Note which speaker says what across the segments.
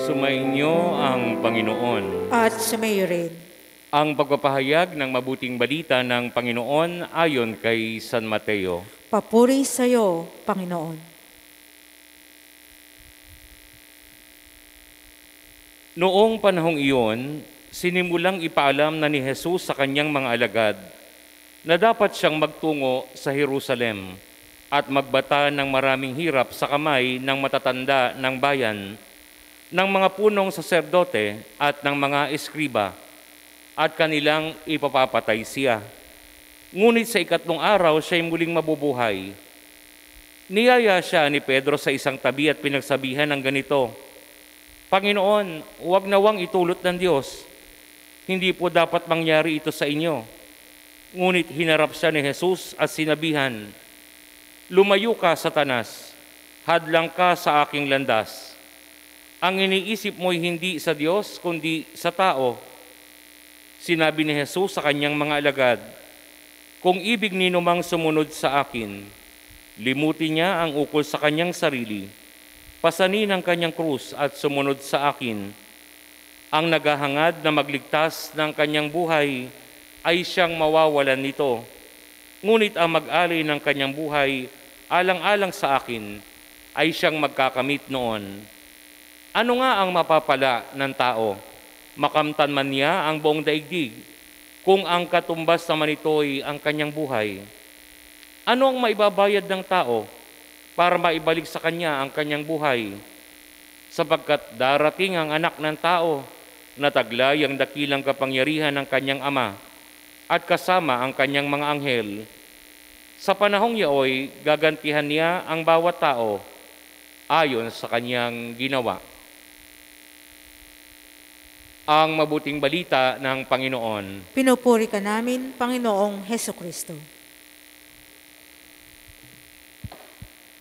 Speaker 1: Sumainyo ang Panginoon.
Speaker 2: At sumayo rin.
Speaker 1: Ang pagpapahayag ng mabuting balita ng Panginoon ayon kay San Mateo.
Speaker 2: Papuri sa iyo, Panginoon.
Speaker 1: Noong panahong iyon, sinimulang ipaalam na ni Jesus sa kanyang mga alagad na dapat siyang magtungo sa Jerusalem at magbata ng maraming hirap sa kamay ng matatanda ng bayan, ng mga punong saserdote at ng mga eskriba, at kanilang ipapapatay siya. Ngunit sa ikatlong araw siya'y muling mabubuhay. Niyaya siya ni Pedro sa isang tabi at pinagsabihan ng ganito, Panginoon, huwag nawang itulot ng Diyos. Hindi po dapat mangyari ito sa inyo. Ngunit hinarap siya ni Jesus at sinabihan, Lumayo ka, Satanas, hadlang ka sa aking landas. Ang iniisip mo'y hindi sa Diyos, kundi sa tao. Sinabi ni Jesus sa kanyang mga alagad, Kung ibig ninumang sumunod sa akin, limutin niya ang ukol sa kanyang sarili, pasanin ang kanyang krus at sumunod sa akin. Ang naghahangad na magligtas ng kanyang buhay ay siyang mawawalan nito. Ngunit ang mag-alay ng kanyang buhay alang-alang sa akin ay siyang magkakamit noon. Ano nga ang mapapala ng tao? Makamtan man niya ang buong daigdig, kung ang katumbas naman ito'y ang kanyang buhay. Ano ang maibabayad ng tao para maibalik sa kanya ang kanyang buhay? Sapagkat darating ang anak ng tao na taglay ang dakilang kapangyarihan ng kanyang ama at kasama ang kanyang mga anghel. Sa panahong yaoy, gagantihan niya ang bawat tao ayon sa kanyang ginawa. Ang mabuting balita ng Panginoon.
Speaker 2: Pinupuri ka namin, Panginoong Hesukristo.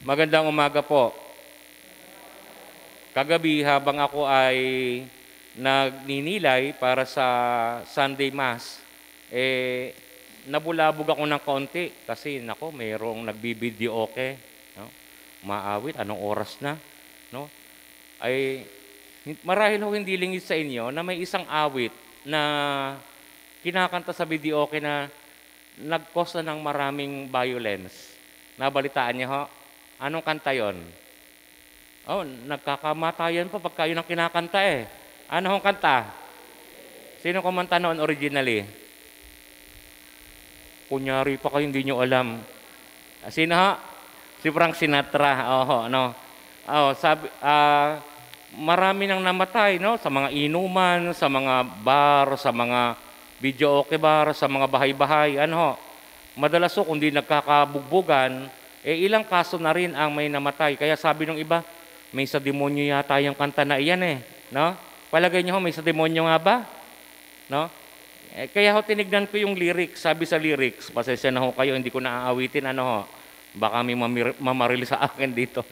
Speaker 1: Magandang umaga po. Kagabi habang ako ay nagninilay para sa Sunday Mass, nabulabog ako ng konti kasi mayroong nagbibideo no? Maawit, anong oras na? No? Marahil hindi lingid sa inyo na may isang awit na kinakanta sa video na nag-cause na ng maraming violence. Nabalitaan niyo ho? Anong kanta yon? Nagkakamatayan pa pagka yun ang kinakanta eh. Ano hong kanta? Sino kumanta noon originally? Kunyari pa kayo, hindi nyo alam. Sino ho? Si Frank Sinatra. Marami nang namatay, no? Sa mga inuman, sa mga bar, sa mga videoke bar, sa mga bahay-bahay. Madalas kung di nagkakabugbugan, ilang kaso na rin ang may namatay. Kaya sabi ng iba, may sa demonyo yata yung kanta na iyan no? Palagay niyo may sa demonyo nga ba? No? Kaya tinignan ko yung lyrics, sabi sa lyrics, pasensya na kayo, hindi ko naaawitin, baka may mamaril sa akin dito.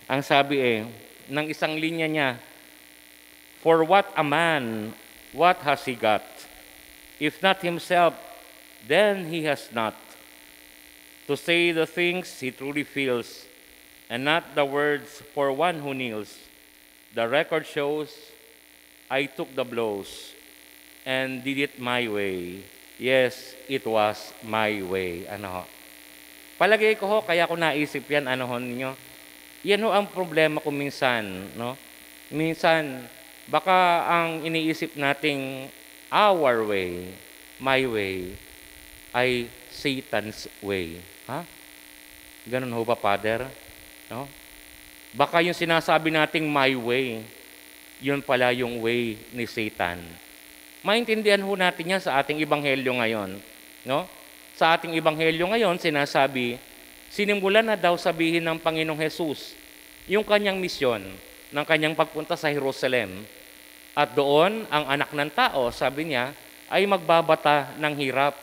Speaker 1: Ang sabi ng isang linya niya, For what a man, what has he got? If not himself, then he has not. To say the things he truly feels, and not the words for one who kneels. The record shows, I took the blows, and did it my way. Yes, it was my way. Palagay ko kaya ko naisip yan, ninyo. Yan ang problema ko minsan, no? Minsan, baka ang iniisip nating our way, my way, ay Satan's way. Ganun ho ba, Father? No? Baka yung sinasabi nating my way, yun pala yung way ni Satan. Maintindihan ho natin yan sa ating ebanghelyo ngayon. No? Sa ating ebanghelyo ngayon, sinasabi, sinimulan na daw sabihin ng Panginoong Jesus yung kanyang misyon ng kanyang pagpunta sa Jerusalem. At doon, ang anak ng tao, sabi niya, ay magbabata ng hirap.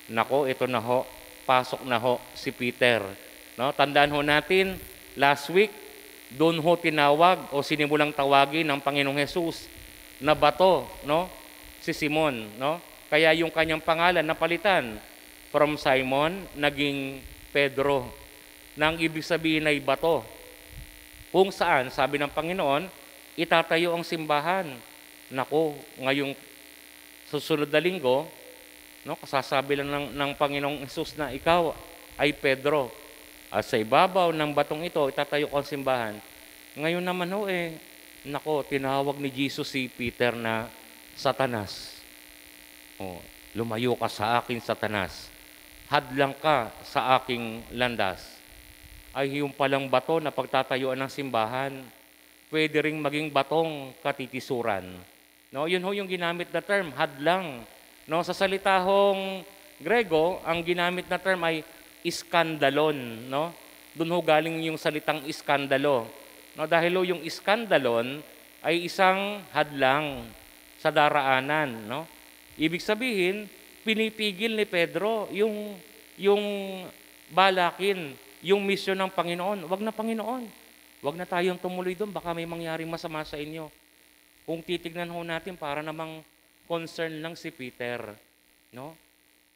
Speaker 1: Nako, ito na ho, pasok na ho si Peter. No? Tandaan ho natin, last week, doon ho tinawag o sinimulang tawagin ng Panginoong Jesus na bato, no? Si Simon. No? Kaya yung kanyang pangalan napalitan from Simon, naging Pedro. Nang ibig sabihin ay bato. Kung saan, sabi ng Panginoon, itatayo ang simbahan. Nako, ngayong susunod na linggo, no, kasasabi lang ng Panginoong Hesus na ikaw ay Pedro. At sa ibabaw ng batong ito, itatayo ko ang simbahan. Ngayon naman nako, tinawag ni Jesus si Peter na Satanas. Lumayo ka sa akin, Satanas. Hadlang ka sa aking landas. Ay yung palang bato na pagtatayuan ng simbahan, pwede ring maging batong katitisuran. No, yun yung ginamit na term, hadlang. No, sa salita hong Grego, ang ginamit na term ay iskandalon, no? Doon galing yung salitang iskandalo. No, dahil yung iskandalon ay isang hadlang sa daraanan, no? Ibig sabihin, pinipigil ni Pedro yung balakin, yung misyon ng Panginoon. Wag na, Panginoon. Wag na tayong tumuloy doon, baka may mangyaring masama sa inyo. Kung titignan natin, para namang concern lang si Peter. No?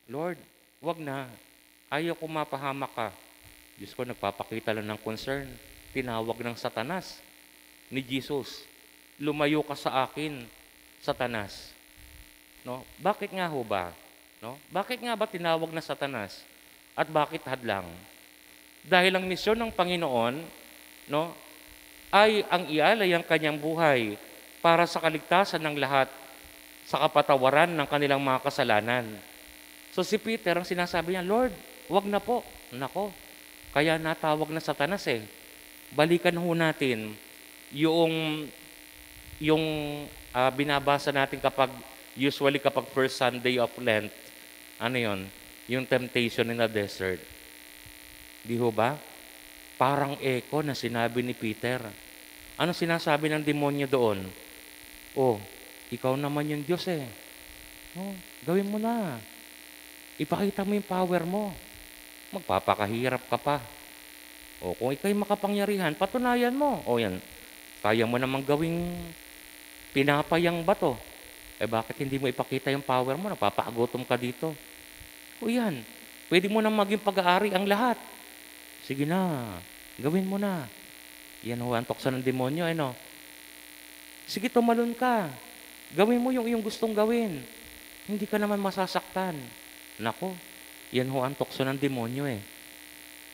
Speaker 1: Lord, wag na. Ayaw ko mapahamak ka. Diyos ko, nagpapakita lang ng concern. Tinawag ng Satanas ni Jesus. Lumayo ka sa akin, Satanas. No? Bakit nga ho ba? No? Bakit nga ba tinawag na Satanas? At bakit hadlang? Dahil ang misyon ng Panginoon, no, ay ang ialay ang kanyang buhay para sa kaligtasan ng lahat, sa kapatawaran ng kanilang mga kasalanan. So si Peter, ang sinasabi niya, Lord, wag na po. Nako, kaya natawag na Satanas Balikan ho natin yung binabasa natin usually kapag first Sunday of Lent. Ano yon? Yung temptation in the desert. Di ho ba? Parang echo na sinabi ni Peter. Ano sinasabi ng demonyo doon? Ikaw naman yung Diyos gawin mo na. Ipakita mo yung power mo. Magpapakahirap ka pa. Kung ikaw'y makapangyarihan, patunayan mo. Yan, kaya mo namang gawing pinapayang bato. Bakit hindi mo ipakita yung power mo? Napapagutom ka dito. Yan, pwede mo nang maging pag-aari ang lahat. Sige na, gawin mo na. Yan ang tukso ng demonyo, Sige, tumalon ka. Gawin mo yung iyong gustong gawin. Hindi ka naman masasaktan. Nako, yan ang tukso ng demonyo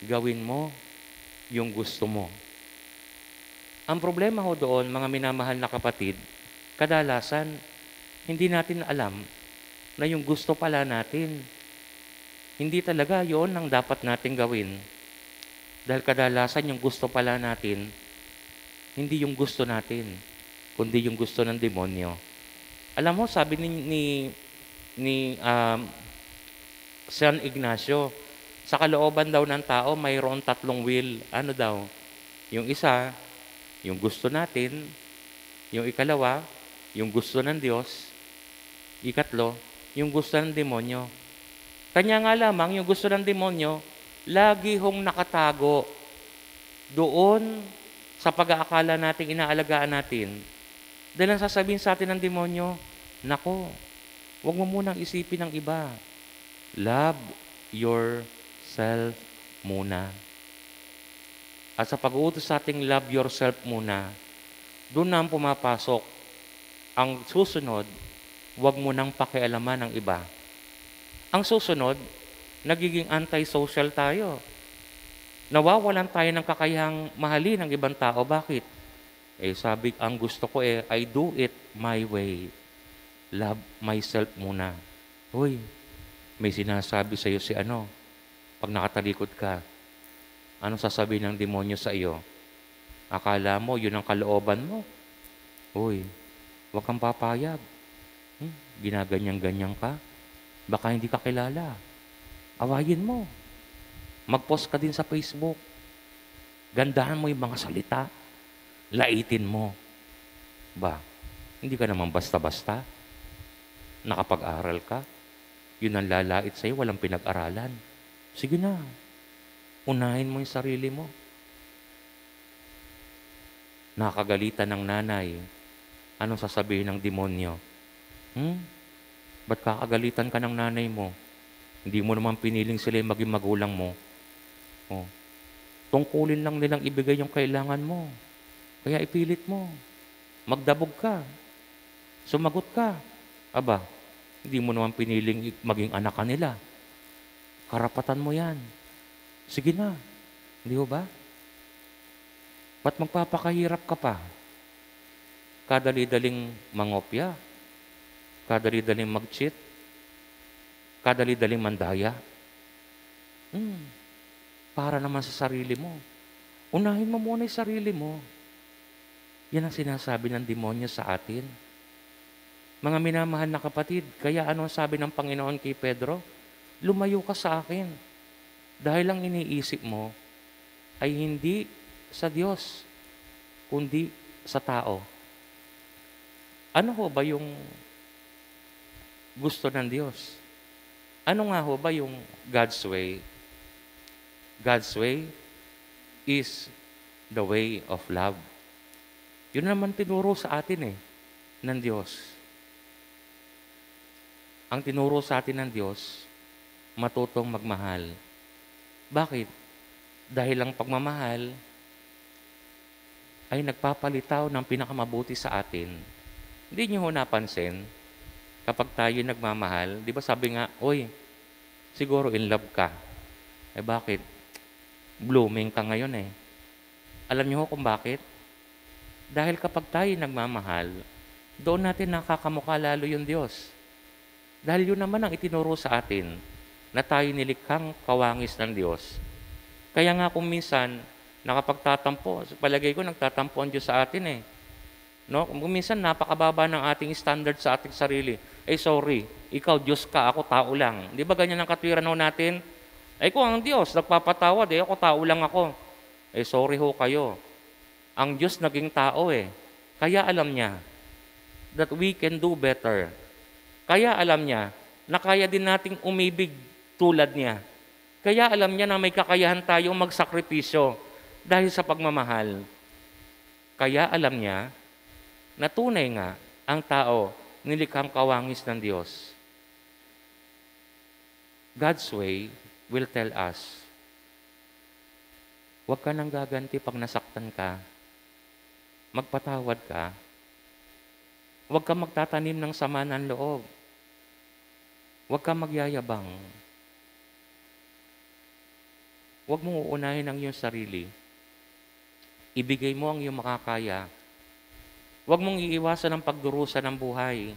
Speaker 1: Gawin mo yung gusto mo. Ang problema doon, mga minamahal na kapatid, kadalasan, hindi natin alam na yung gusto pala natin, hindi talaga yon ang dapat natin gawin. Dahil kadalasan yung gusto pala natin, hindi yung gusto natin, kundi yung gusto ng demonyo. Alam mo, sabi ni San Ignacio, sa kalooban daw ng tao, mayroon 3 will. Ano daw? Yung isa, yung gusto natin. Yung ikalawa, yung gusto ng Diyos. Ikatlo, yung gusto ng demonyo. Kanya nga lamang, yung gusto ng demonyo, lagi hong nakatago doon sa pag-aakala natin, inaalagaan natin. Dahil ang sasabihin sa atin ng demonyo, nako, huwag mo munang isipin ng iba. Love yourself muna. At sa pag-uutos sa ating love yourself muna, doon na pumapasok ang susunod, huwag mo nang pakialaman ng iba. Ang susunod, nagiging anti-social tayo. Nawawalan tayo ng kakayahang mahalin ng ibang tao. Bakit? Sabi, ang gusto ko I do it my way. Love myself muna. Hoy, may sinasabi sa iyo si pag nakatalikod ka, anong sasabihin ng demonyo sa iyo? Akala mo, yun ang kalooban mo. Hoy, huwag kang papayag. Ginaganyan-ganyan ka. Baka hindi ka kilala. Awayin mo. Mag-post ka din sa Facebook. Gandahan mo yung mga salita. Laitin mo. Hindi ka naman basta-basta. Nakapag-aral ka. Yun ang lalait sa'yo, walang pinag-aralan. Sige na. Unahin mo yung sarili mo. Nakakagalitan ng nanay. Anong sasabihin ng demonyo? Ba't kakagalitan ka ng nanay mo? Hindi mo naman piniling sila maging magulang mo. Tungkulin lang nilang ibigay yung kailangan mo. Kaya ipilit mo. Magdabog ka. Sumagot ka. Aba, hindi mo naman piniling maging anak ka nila. Karapatan mo yan. Sige na. Hindi ho ba? Ba't magpapakahirap ka pa? Kadali-daling mangopya. Kadali-daling mag-cheat. Kadali-daling mandaya. Para naman sa sarili mo. Unahin mo muna yung sarili mo. Yan ang sinasabi ng demonyo sa atin. Mga minamahal na kapatid, kaya ano ang sabi ng Panginoon kay Pedro? Lumayo ka sa akin. Dahil ang iniisip mo ay hindi sa Diyos, kundi sa tao. Ano ho ba yung gusto ng Diyos? Ano nga ho ba yung God's way? God's way is the way of love. Yun naman tinuro sa atin ng Diyos. Ang tinuro sa atin ng Diyos, matutong magmahal. Bakit? Dahil ang pagmamahal ay nagpapalitaw ng pinakamabuti sa atin. Hindi niyo ho napansin, kapag tayo nagmamahal, di ba sabi nga, oy, siguro in love ka. Eh bakit? Blooming ka ngayon Alam niyo ho kung bakit? Dahil kapag tayo nagmamahal, doon natin nakakamukha lalo yung Diyos. Dahil yun naman ang itinuro sa atin, na tayo nilikhang kawangis ng Diyos. Kaya nga kung minsan, nakapagtatampo, palagay ko nagtatampo ang Diyos sa atin No? Kung minsan napakababa ng ating standard sa ating sarili. Sorry, ikaw Diyos ka, ako tao lang. Di ba ganyan ang katwiran ho natin? Kung ang Diyos, nagpapatawad, ako tao lang ako. Sorry ho kayo. Ang Diyos naging tao Kaya alam niya that we can do better. Kaya alam niya na kaya din nating umibig tulad niya. Kaya alam niya na may kakayahan tayong magsakripisyo dahil sa pagmamahal. Kaya alam niya na tunay nga ang tao nilikhang kawangis ng Diyos. God's way will tell us, huwag ka nang gaganti pag nasaktan ka. Magpatawad ka. Huwag ka magtatanim ng sama ng loob. Huwag ka magyayabang. Huwag mong uunahin ang iyong sarili. Ibigay mo ang iyong makakaya. Huwag mong iiwasan ang pagdurusa ng buhay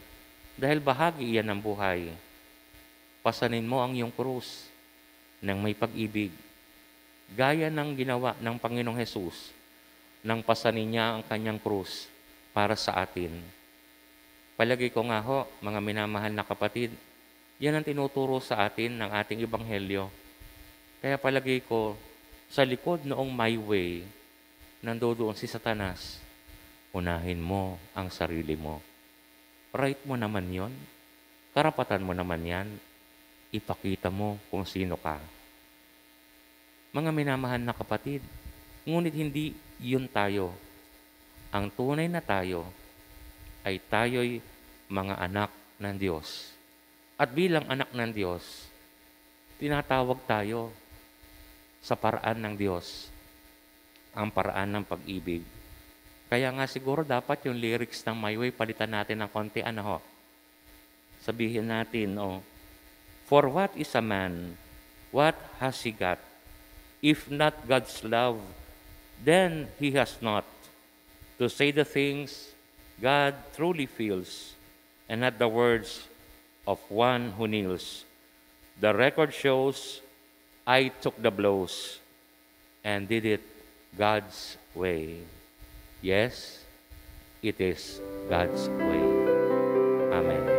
Speaker 1: dahil bahagi iyan ng buhay. Pasanin mo ang iyong krus ng may pag-ibig. Gaya ng ginawa ng Panginoong Hesus nang pasanin niya ang kanyang krus para sa atin. Palagi ko nga ho, mga minamahal na kapatid, yan ang tinuturo sa atin ng ating ebanghelyo. Kaya palagi ko, sa likod noong my way, nandoon si Satanas, unahin mo ang sarili mo. Right mo naman yon, karapatan mo naman yan, ipakita mo kung sino ka. Mga minamahal na kapatid, ngunit hindi yun tayo. Ang tunay na tayo ay tayo'y mga anak ng Diyos. At bilang anak ng Diyos, tinatawag tayo sa paraan ng Diyos, ang paraan ng pag-ibig. Kaya nga siguro dapat yung lyrics ng My Way, palitan natin ng konti, sabihin natin, for what is a man? What has he got? If not God's love, then he has not. To say the things God truly feels, and not the words of one who kneels. The record shows I took the blows and did it God's way. Yes, it is God's way. Amen.